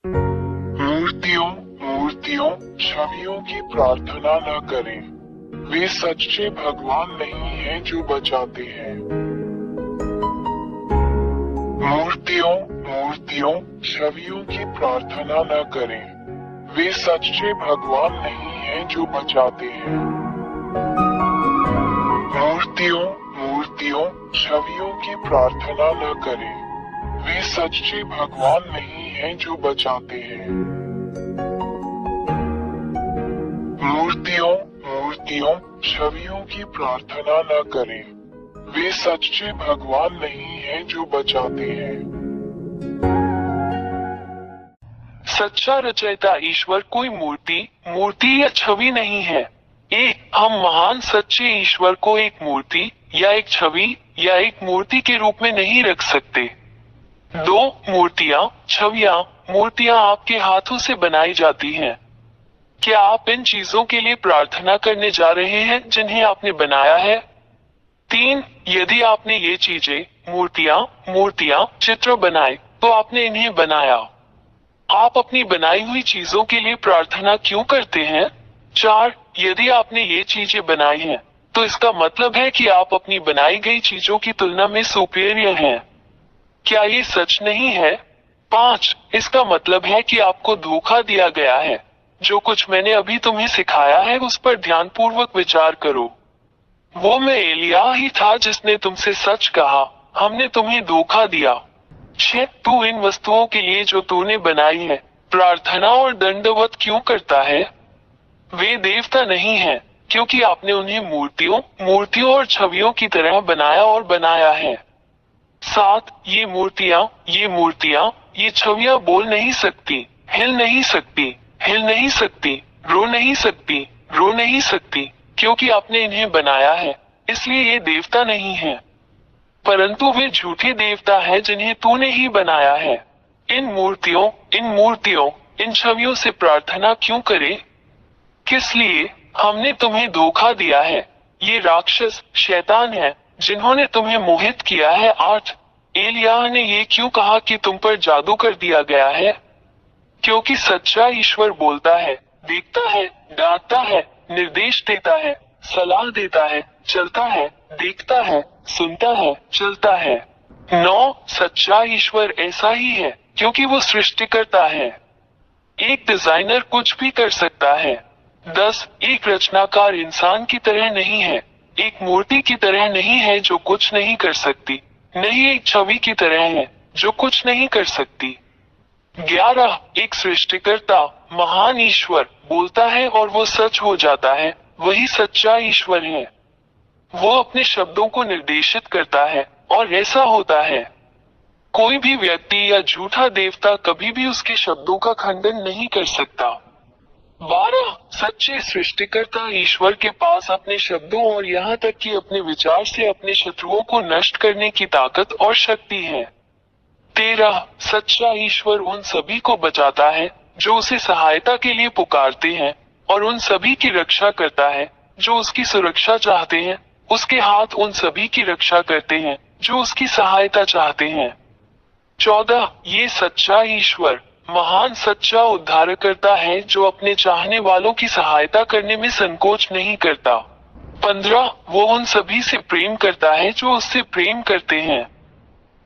मूर्तियों मूर्तियों छवियों की प्रार्थना न करें। वे सच्चे भगवान नहीं हैं जो बचाते हैं। मूर्तियों मूर्तियों छवियों की प्रार्थना न करें। वे सच्चे भगवान नहीं हैं जो बचाते हैं। मूर्तियों मूर्तियों छवियों की प्रार्थना न करें। वे सच्चे भगवान नहीं हैं जो बचाते हैं। मूर्तियों मूर्तियों छवियों की प्रार्थना न करें। वे सच्चे भगवान नहीं हैं जो बचाते हैं। सच्चा रचयिता ईश्वर कोई मूर्ति या छवि नहीं है। हम महान सच्चे ईश्वर को एक मूर्ति या एक छवि या एक मूर्ति के रूप में नहीं रख सकते। दो मूर्तियां आपके हाथों से बनाई जाती हैं। क्या आप इन चीजों के लिए प्रार्थना करने जा रहे हैं जिन्हें आपने बनाया है? 3. यदि आपने ये चीजें मूर्तियां चित्र बनाए तो आपने इन्हें बनाया। आप अपनी बनाई हुई चीजों के लिए प्रार्थना क्यों करते हैं? 4. यदि आपने ये चीजें बनाई हैं तो इसका मतलब है कि आप अपनी बनाई गई चीजों की तुलना में सुपीरियर हैं। क्या ये सच नहीं है? 5. इसका मतलब है कि आपको धोखा दिया गया है। जो कुछ मैंने अभी तुम्हें सिखाया है उस पर ध्यानपूर्वक विचार करो। वो मैं एलिया ही था जिसने तुमसे सच कहा, हमने तुम्हें धोखा दिया। 6. तू इन वस्तुओं के लिए जो तूने बनाई है प्रार्थना और दंडवत क्यों करता है? वे देवता नहीं हैं, क्योंकि आपने उन्हें मूर्तियों और छवियों की तरह बनाया है। 7. ये मूर्तियां, ये छवियां बोल नहीं सकती, हिल नहीं सकती, रो नहीं सकती, क्योंकि आपने इन्हें बनाया है, इसलिए ये देवता नहीं है। परंतु वे झूठे देवता हैं जिन्हें तूने ही बनाया है। इन मूर्तियों, इन छवियों से प्रार्थना क्यों करे? किस लिए? हमने तुम्हें धोखा दिया है। ये राक्षस शैतान है जिन्होंने तुम्हें मोहित किया है। 8. एलिया ने ये क्यों कहा कि तुम पर जादू कर दिया गया है? क्योंकि सच्चा ईश्वर बोलता है, देखता है, डांटता है, निर्देश देता है, सलाह देता है, चलता है, देखता है, सुनता है, चलता है। 9. सच्चा ईश्वर ऐसा ही है क्योंकि वो सृष्टिकर्ता है। एक डिजाइनर कुछ भी कर सकता है। 10. एक रचनाकार इंसान की तरह नहीं है, एक मूर्ति की तरह नहीं है जो कुछ नहीं कर सकती, नहीं एक छवि की तरह है जो कुछ नहीं कर सकती। 11. एक सृष्टिकर्ता महान ईश्वर बोलता है और वो सच हो जाता है, वही सच्चा ईश्वर है। वो अपने शब्दों को निर्देशित करता है और ऐसा होता है। कोई भी व्यक्ति या झूठा देवता कभी भी उसके शब्दों का खंडन नहीं कर सकता। 12. सच्चे सृष्टिकर्ता ईश्वर के पास अपने शब्दों और यहाँ तक कि अपने विचार से अपने शत्रुओं को नष्ट करने की ताकत और शक्ति है। 13. सच्चा ईश्वर उन सभी को बचाता है जो उसे सहायता के लिए पुकारते हैं और उन सभी की रक्षा करता है जो उसकी सुरक्षा चाहते हैं। उसके हाथ उन सभी की रक्षा करते हैं जो उसकी सहायता चाहते हैं। 14. ये सच्चा ईश्वर महान सच्चा उद्धारकर्ता है जो अपने चाहने वालों की सहायता करने में संकोच नहीं करता। 15. वो उन सभी से प्रेम करता है जो उससे प्रेम करते हैं।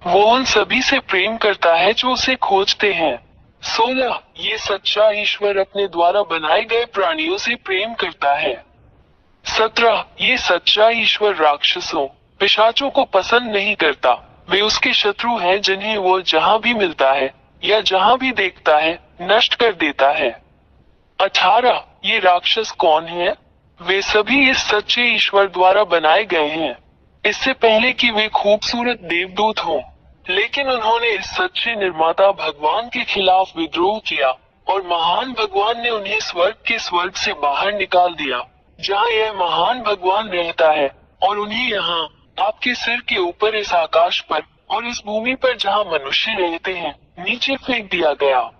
वो उन सभी से प्रेम करता है जो उसे खोजते हैं। 16. ये सच्चा ईश्वर अपने द्वारा बनाए गए प्राणियों से प्रेम करता है। 17. ये सच्चा ईश्वर राक्षसों पिशाचों को पसंद नहीं करता, वे उसके शत्रु हैं जिन्हें वो जहां भी मिलता है या जहां भी देखता है नष्ट कर देता है। 18. ये राक्षस कौन है? वे सभी इस सच्चे ईश्वर द्वारा बनाए गए हैं, इससे पहले कि वे खूबसूरत देवदूत हों। लेकिन उन्होंने इस सच्चे निर्माता भगवान के खिलाफ विद्रोह किया और महान भगवान ने उन्हें स्वर्ग से बाहर निकाल दिया, जहां यह महान भगवान रहता है, और उन्हें यहाँ आपके सिर के ऊपर इस आकाश पर और इस भूमि पर जहां मनुष्य रहते हैं नीचे फेंक दिया गया।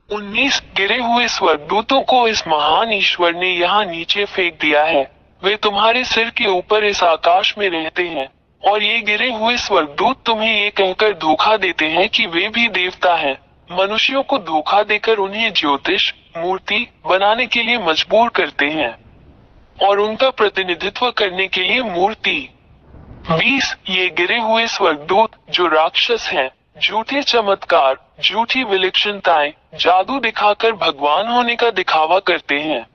19 गिरे हुए स्वर्गदूतों को इस महान ईश्वर ने यहाँ नीचे फेंक दिया है। वे तुम्हारे सिर के ऊपर इस आकाश में रहते हैं और ये गिरे हुए स्वर्गदूत तुम्हें ये कहकर धोखा देते हैं कि वे भी देवता हैं, मनुष्यों को धोखा देकर उन्हें ज्योतिष मूर्ति बनाने के लिए मजबूर करते हैं और उनका प्रतिनिधित्व करने के लिए मूर्ति। 20 ये गिरे हुए स्वर्गदूत जो राक्षस हैं, झूठे चमत्कार, झूठी विलक्षणताएं, जादू दिखाकर भगवान होने का दिखावा करते हैं,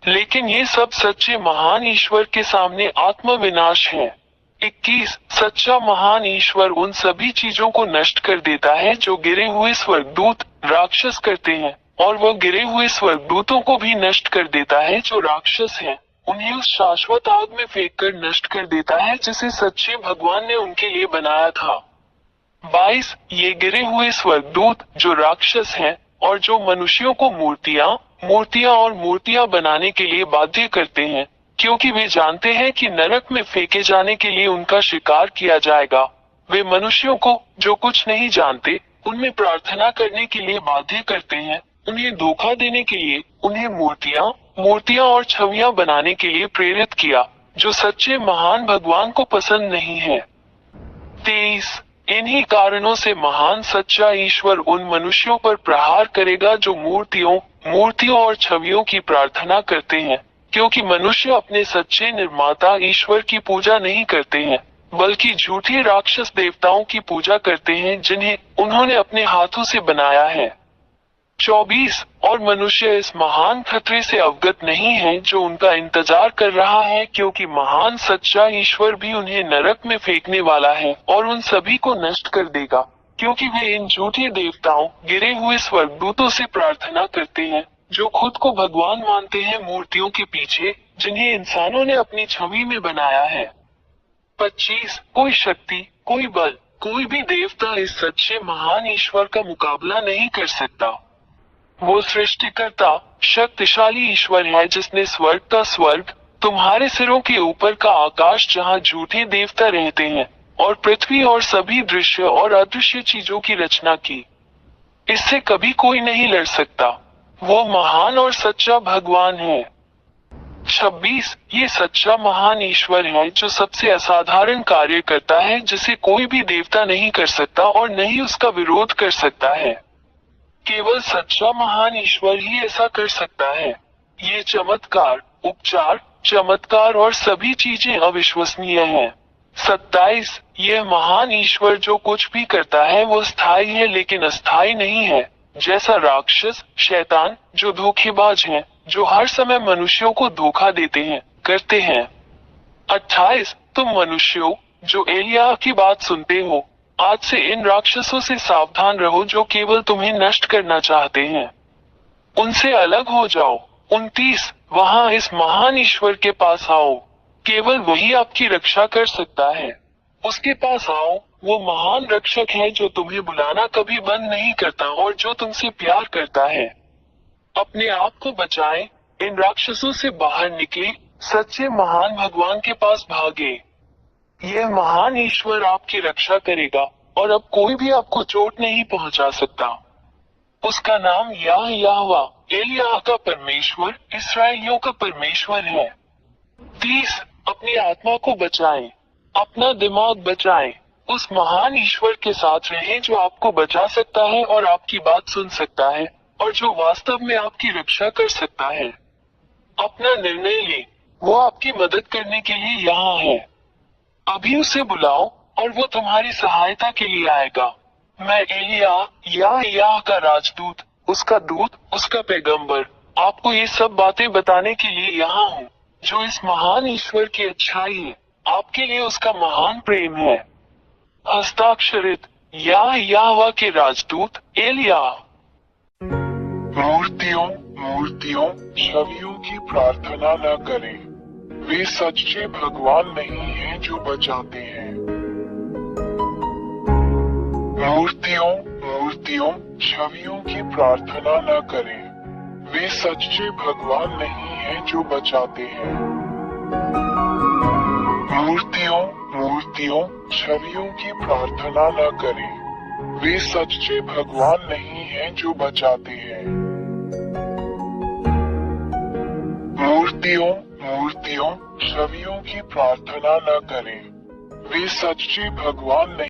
लेकिन ये सब सच्चे महान ईश्वर के सामने आत्मविनाश है। 21 सच्चा महान ईश्वर उन सभी चीजों को नष्ट कर देता है जो गिरे हुए स्वर्गदूत राक्षस करते हैं, और वह गिरे हुए स्वर्गदूतों को भी नष्ट कर देता है जो राक्षस हैं, उन्हें उस शाश्वत आग में फेंक कर नष्ट कर देता है जिसे सच्चे भगवान ने उनके लिए बनाया था। 22 ये गिरे हुए स्वर्गदूत जो राक्षस हैं और जो मनुष्यों को मूर्तियां बनाने के लिए बाध्य करते हैं, क्योंकि वे जानते हैं कि नरक में फेंके जाने के लिए उनका शिकार किया जाएगा। वे मनुष्यों को जो कुछ नहीं जानते उनमें प्रार्थना करने के लिए बाध्य करते हैं, उन्हें धोखा देने के लिए उन्हें मूर्तियां और छवियां बनाने के लिए प्रेरित किया, जो सच्चे महान भगवान को पसंद नहीं है। 23 इन्हीं कारणों से महान सच्चा ईश्वर उन मनुष्यों पर प्रहार करेगा जो मूर्तियों और छवियों की प्रार्थना करते हैं, क्योंकि मनुष्य अपने सच्चे निर्माता ईश्वर की पूजा नहीं करते हैं, बल्कि झूठे राक्षस देवताओं की पूजा करते हैं जिन्हें उन्होंने अपने हाथों से बनाया है। 24 और मनुष्य इस महान खतरे से अवगत नहीं है जो उनका इंतजार कर रहा है, क्योंकि महान सच्चा ईश्वर भी उन्हें नरक में फेंकने वाला है और उन सभी को नष्ट कर देगा, क्योंकि वे इन झूठे देवताओं गिरे हुए स्वर्गदूतों से प्रार्थना करते हैं जो खुद को भगवान मानते हैं मूर्तियों के पीछे जिन्हें इंसानों ने अपनी छवि में बनाया है। 25 कोई शक्ति, कोई बल, कोई भी देवता इस सच्चे महान ईश्वर का मुकाबला नहीं कर सकता। वो सृष्टिकर्ता शक्तिशाली ईश्वर है जिसने स्वर्ग का स्वर्ग, तुम्हारे सिरों के ऊपर का आकाश जहाँ झूठे देवता रहते हैं, और पृथ्वी और सभी दृश्य और अदृश्य चीजों की रचना की। इससे कभी कोई नहीं लड़ सकता। वो महान और सच्चा भगवान है। 26 ये सच्चा महान ईश्वर है जो सबसे असाधारण कार्य करता है जिसे कोई भी देवता नहीं कर सकता और न ही उसका विरोध कर सकता है। केवल सच्चा महान ईश्वर ही ऐसा कर सकता है। ये चमत्कार, उपचार, चमत्कार और सभी चीजें अविश्वसनीय हैं। 27 यह महान ईश्वर जो कुछ भी करता है वो स्थायी है लेकिन अस्थायी नहीं है, जैसा राक्षस शैतान जो धोखेबाज हैं, जो हर समय मनुष्यों को धोखा देते हैं करते हैं। 28 तुम मनुष्यों जो एलिया की बात सुनते हो, आज से इन राक्षसों से सावधान रहो जो केवल तुम्हें नष्ट करना चाहते हैं, उनसे अलग हो जाओ। 29 वहाँ इस महान ईश्वर के पास आओ, केवल वही आपकी रक्षा कर सकता है। उसके पास आओ, वो महान रक्षक है जो तुम्हें बुलाना कभी बंद नहीं करता और जो तुमसे प्यार करता है। अपने आप को बचाएं, इन राक्षसों से बाहर निकले, सच्चे महान भगवान के पास भागे। यह महान ईश्वर आपकी रक्षा करेगा और अब कोई भी आपको चोट नहीं पहुंचा सकता। उसका नाम यहोवा, एलिया का परमेश्वर, इस्राएलियों का परमेश्वर है। 30 अपनी आत्मा को बचाएं, अपना दिमाग बचाएं, उस महान ईश्वर के साथ रहें जो आपको बचा सकता है और आपकी बात सुन सकता है और जो वास्तव में आपकी रक्षा कर सकता है। अपना निर्णय लें, वो आपकी मदद करने के लिए यहाँ है। अभी उसे बुलाओ और वो तुम्हारी सहायता के लिए आएगा। मैं एलिया का राजदूत, उसका दूत, उसका पैगंबर, आपको ये सब बातें बताने के लिए यहाँ हूँ, जो इस महान ईश्वर की अच्छाई है, आपके लिए उसका महान प्रेम है। हस्ताक्षरित यहोवा के राजदूत एलिया। मूर्तियों छवियों की प्रार्थना न करें, वे सच्चे भगवान नहीं हैं जो बचाते हैं। मूर्तियों छवियों की प्रार्थना न करें, वे सच्चे भगवान नहीं हैं जो बचाते हैं। मूर्तियों छवियों की प्रार्थना न करें, वे सच्चे भगवान नहीं हैं जो बचाते हैं। मूर्तियों छवियों की प्रार्थना न करें, वे सच्चे भगवान नहीं